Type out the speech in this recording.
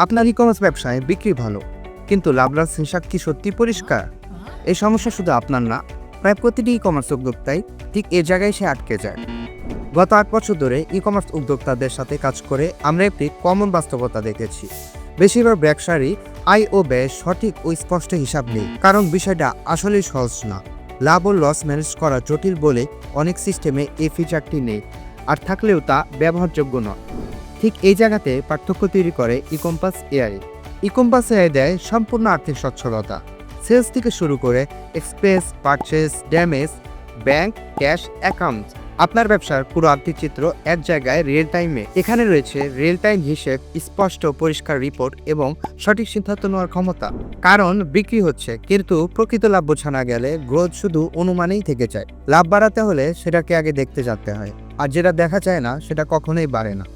আপনার ই-কমার্স ব্যবসায় বিক্রি ভালো, কিন্তু লাভ-লস হিসাব কি সত্যি পরিষ্কার? এই সমস্যা শুধু আপনার না, প্রায় প্রতিটি ই-কমার্স উদ্যোক্তাই ঠিক এ জায়গায় সে আটকে যায়। গত ৮ বছর ধরে ই-কমার্স উদ্যোক্তাদের সাথে কাজ করে আমরা একটি কমন বাস্তবতা দেখেছি। বেশিরভাগ ব্যবসায়ী আয় ও ব্যয় সঠিক ও স্পষ্ট হিসাব নেই, কারণ বিষয়টা আসলেই সহজ না। লাভ ও লস ম্যানেজ করা জটিল বলে অনেক সিস্টেমে এই ফিচারটি নেই, আর থাকলেও তা ব্যবহারযোগ্য নয়। ঠিক এই জায়গাতে পার্থক্য তৈরি করে ই-কমার্স এআই। ই-কমার্স এআই দেয় সম্পূর্ণ আর্থিক সচ্ছলতা, সেলস থেকে শুরু করে express, purchase, damage, bank, cash, account. আপনার ব্যবসার পুরো আর্থিক চিত্র এক জায়গায় রিয়েল টাইমে। এখানে রয়েছে রিয়েল টাইম হিসেব, স্পষ্ট পরিষ্কার রিপোর্ট এবং সঠিক সিদ্ধান্ত নেওয়ার ক্ষমতা। কারণ বিক্রি হচ্ছে, কিন্তু প্রকৃত লাভ বোঝা না গেলে গ্রোথ শুধু অনুমানেই থেকে যায়। লাভ বাড়াতে হলে সেটাকে আগে দেখতে জানতে হয়, আর যেটা দেখা যায় না সেটা কখনোই বাড়ে না।